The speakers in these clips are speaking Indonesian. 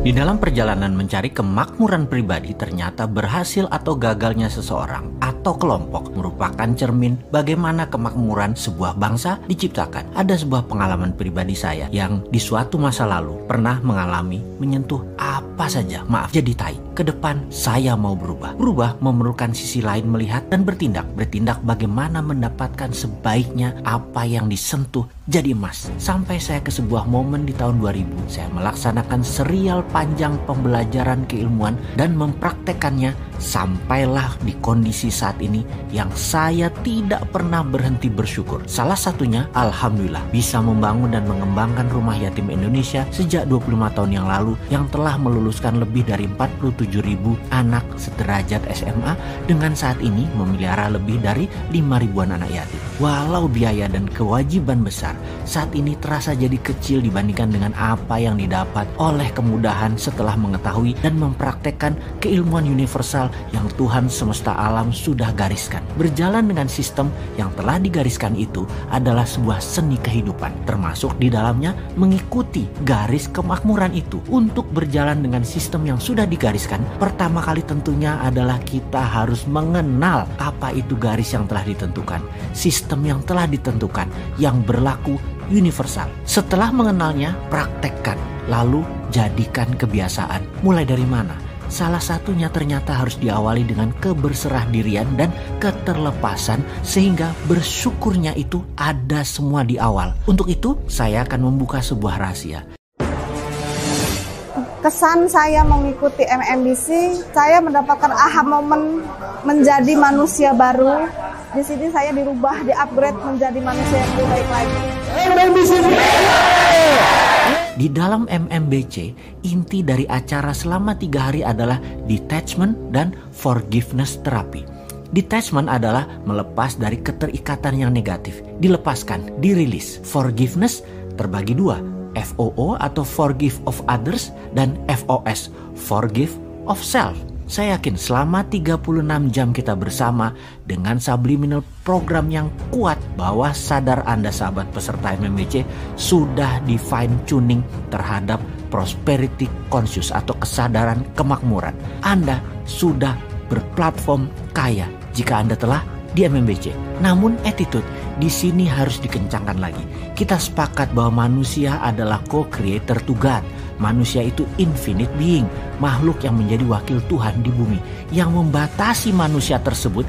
Di dalam perjalanan mencari kemakmuran pribadi, ternyata berhasil atau gagalnya seseorang atau kelompok merupakan cermin bagaimana kemakmuran sebuah bangsa diciptakan. Ada sebuah pengalaman pribadi saya yang di suatu masa lalu pernah mengalami menyentuh apa saja, maaf jadi tai. Ke depan saya mau berubah. Berubah memerlukan sisi lain melihat dan bertindak. Bertindak bagaimana mendapatkan sebaiknya apa yang disentuh jadi emas. Sampai saya ke sebuah momen di tahun 2000, saya melaksanakan serial panjang pembelajaran keilmuan dan mempraktekannya sampailah di kondisi saat ini yang saya tidak pernah berhenti bersyukur. Salah satunya, alhamdulillah, bisa membangun dan mengembangkan rumah yatim Indonesia sejak 25 tahun yang lalu yang telah meluluskan lebih dari 47.000 anak sederajat SMA dengan saat ini memelihara lebih dari 5.000-an anak yatim. Walau biaya dan kewajiban besar saat ini terasa jadi kecil dibandingkan dengan apa yang didapat oleh kemudahan setelah mengetahui dan mempraktekkan keilmuan universal yang Tuhan semesta alam sudah gariskan. Berjalan dengan sistem yang telah digariskan itu adalah sebuah seni kehidupan, termasuk di dalamnya mengikuti garis kemakmuran itu. Untuk berjalan dengan sistem yang sudah digariskan, pertama kali tentunya adalah kita harus mengenal apa itu garis yang telah ditentukan, sistem yang telah ditentukan, yang berlaku universal. Setelah mengenalnya, praktekkan, lalu jadikan kebiasaan. Mulai dari mana? Salah satunya ternyata harus diawali dengan keberserah-dirian dan keterlepasan sehingga bersyukurnya itu ada semua di awal. Untuk itu, saya akan membuka sebuah rahasia. Kesan saya mengikuti MMBC, saya mendapatkan aha moment menjadi manusia baru. Di sini saya dirubah, di-upgrade menjadi manusia yang lebih baik lagi. Di dalam MMBC, inti dari acara selama 3 hari adalah detachment dan forgiveness therapy. Detachment adalah melepas dari keterikatan yang negatif, dilepaskan, dirilis. Forgiveness terbagi 2, FOO atau forgive of others dan FOS, forgive of self. Saya yakin selama 36 jam kita bersama dengan subliminal program yang kuat, bahwa sadar Anda sahabat peserta MMBC sudah di fine tuning terhadap prosperity conscious atau kesadaran kemakmuran. Anda sudah berplatform kaya jika Anda telah di MMBC. Namun attitude di sini harus dikencangkan lagi. Kita sepakat bahwa manusia adalah co-creator to God. Manusia itu infinite being, makhluk yang menjadi wakil Tuhan di bumi. Yang membatasi manusia tersebut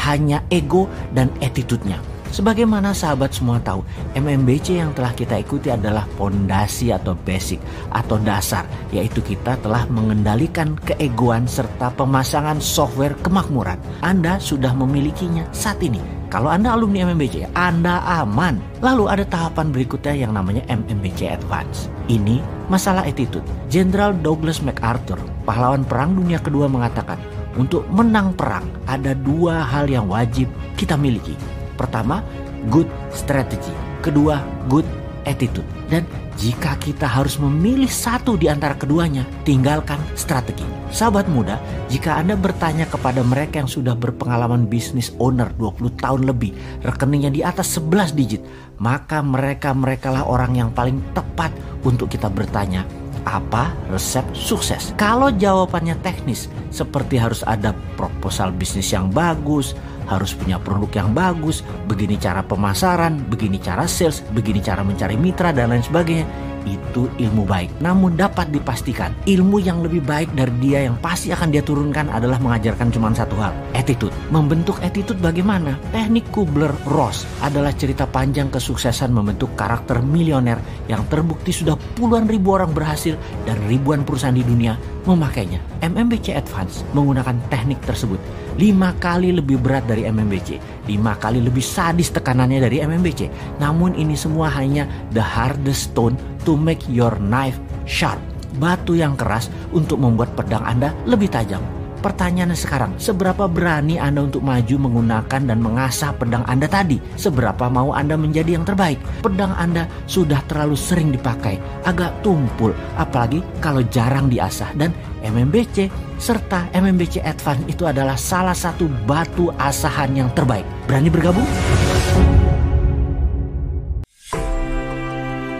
hanya ego dan attitude-nya. Sebagaimana sahabat semua tahu, MMBC yang telah kita ikuti adalah pondasi atau basic atau dasar, yaitu kita telah mengendalikan keegoan serta pemasangan software kemakmuran. Anda sudah memilikinya saat ini. Kalau Anda alumni MMBC, Anda aman. Lalu ada tahapan berikutnya yang namanya MMBC Advance. Ini masalah attitude. Jenderal Douglas MacArthur, pahlawan Perang Dunia Kedua, mengatakan, untuk menang perang ada 2 hal yang wajib kita miliki. Pertama, good strategy. Kedua, good attitude. Dan jika kita harus memilih satu di antara keduanya, tinggalkan strategi. Sahabat muda, jika Anda bertanya kepada mereka yang sudah berpengalaman bisnis owner 20 tahun lebih, rekeningnya di atas 11 digit, maka mereka-merekalah orang yang paling tepat untuk kita bertanya, apa resep sukses? Kalau jawabannya teknis, seperti harus ada proposal bisnis yang bagus, harus punya produk yang bagus, begini cara pemasaran, begini cara sales, begini cara mencari mitra, dan lain sebagainya, itu ilmu baik. Namun dapat dipastikan, ilmu yang lebih baik dari dia yang pasti akan dia turunkan adalah mengajarkan cuma satu hal, attitude. Membentuk attitude bagaimana? Teknik Kubler-Ross adalah cerita panjang kesuksesan membentuk karakter milioner yang terbukti sudah puluhan ribu orang berhasil dan ribuan perusahaan di dunia memakainya. MMBC Advance menggunakan teknik tersebut 5 kali lebih berat dari MMBC, 5 kali lebih sadis tekanannya dari MMBC. Namun ini semua hanya the hardest stone to make your knife sharp. Batu yang keras untuk membuat pedang Anda lebih tajam. Pertanyaannya sekarang, seberapa berani Anda untuk maju menggunakan dan mengasah pedang Anda tadi? Seberapa mau Anda menjadi yang terbaik? Pedang Anda sudah terlalu sering dipakai, agak tumpul, apalagi kalau jarang diasah. Dan MMBC serta MMBC Advance itu adalah salah satu batu asahan yang terbaik. Berani bergabung?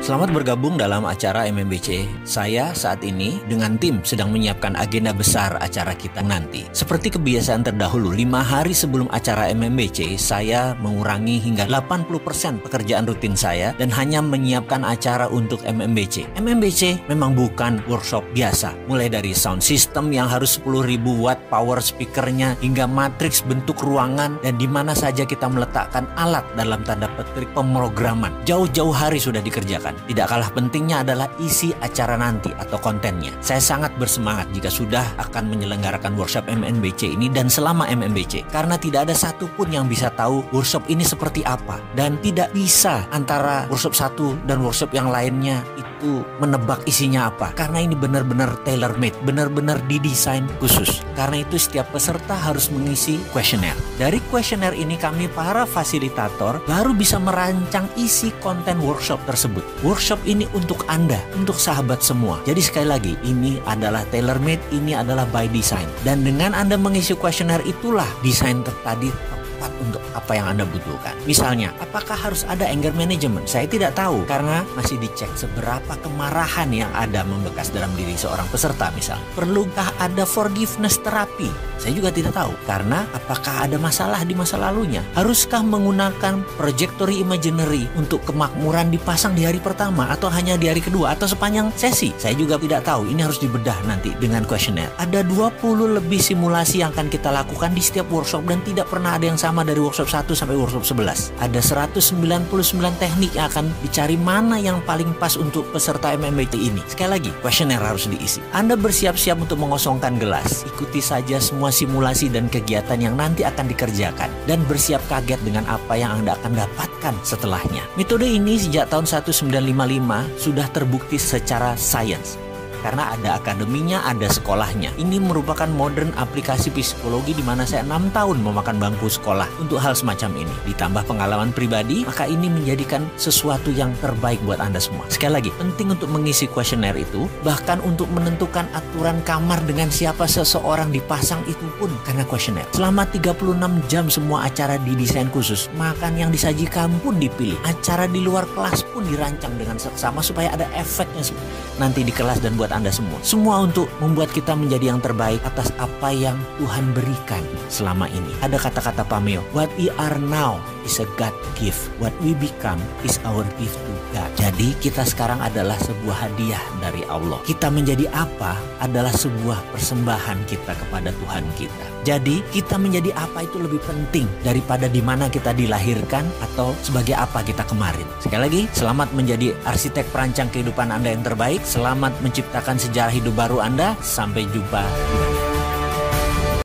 Selamat bergabung dalam acara MMBC. Saya saat ini dengan tim sedang menyiapkan agenda besar acara kita nanti. Seperti kebiasaan terdahulu, 5 hari sebelum acara MMBC, saya mengurangi hingga 80% pekerjaan rutin saya dan hanya menyiapkan acara untuk MMBC. MMBC memang bukan workshop biasa. Mulai dari sound system yang harus 10.000 watt power speakernya hingga matriks bentuk ruangan dan di mana saja kita meletakkan alat dalam tanda petik pemrograman. Jauh-jauh hari sudah dikerjakan. Tidak kalah pentingnya adalah isi acara nanti atau kontennya. Saya sangat bersemangat jika sudah akan menyelenggarakan workshop MMBC ini dan selama MMBC. Karena tidak ada satupun yang bisa tahu workshop ini seperti apa. Dan tidak bisa antara workshop satu dan workshop yang lainnya itu menebak isinya apa. Karena ini benar-benar tailor made, benar-benar didesain khusus. Karena itu setiap peserta harus mengisi kuesioner. Dari kuesioner ini kami para fasilitator baru bisa merancang isi konten workshop tersebut. Workshop ini untuk Anda, untuk sahabat semua. Jadi sekali lagi, ini adalah tailor made, ini adalah by design. Dan dengan Anda mengisi kuesioner itulah desain tadi tepat untuk apa yang Anda butuhkan. Misalnya, apakah harus ada anger management? Saya tidak tahu karena masih dicek seberapa kemarahan yang ada membekas dalam diri seorang peserta misalnya. Perlukah ada forgiveness terapi? Saya juga tidak tahu karena apakah ada masalah di masa lalunya? Haruskah menggunakan trajectory imaginary untuk kemakmuran dipasang di hari pertama atau hanya di hari kedua atau sepanjang sesi? Saya juga tidak tahu. Ini harus dibedah nanti dengan kuesioner. Ada 20 lebih simulasi yang akan kita lakukan di setiap workshop dan tidak pernah ada yang sama dari workshop 1 sampai workshop 11. Ada 199 teknik yang akan dicari mana yang paling pas untuk peserta MMBC ini. Sekali lagi, kuesioner harus diisi. Anda bersiap-siap untuk mengosongkan gelas. Ikuti saja semua simulasi dan kegiatan yang nanti akan dikerjakan dan bersiap kaget dengan apa yang Anda akan dapatkan setelahnya. Metode ini sejak tahun 1955 sudah terbukti secara sains. Karena ada akademinya, ada sekolahnya. Ini merupakan modern aplikasi psikologi di mana saya 6 tahun memakan bangku sekolah untuk hal semacam ini. Ditambah pengalaman pribadi, maka ini menjadikan sesuatu yang terbaik buat Anda semua. Sekali lagi, penting untuk mengisi kuesioner itu, bahkan untuk menentukan aturan kamar dengan siapa seseorang dipasang itu pun karena kuesioner. Selama 36 jam semua acara didesain khusus, makan yang disajikan pun dipilih. Acara di luar kelas pun dirancang dengan seksama supaya ada efeknya nanti di kelas dan buat Anda semua. Semua untuk membuat kita menjadi yang terbaik atas apa yang Tuhan berikan selama ini. Ada kata-kata Pameo, what we are now is a God gift. What we become is our gift to God. Jadi kita sekarang adalah sebuah hadiah dari Allah. Kita menjadi apa adalah sebuah persembahan kita kepada Tuhan kita. Jadi kita menjadi apa itu lebih penting daripada di mana kita dilahirkan atau sebagai apa kita kemarin. Sekali lagi, selamat menjadi arsitek perancang kehidupan Anda yang terbaik. Selamat menciptakan sejarah hidup baru Anda. Sampai jumpa.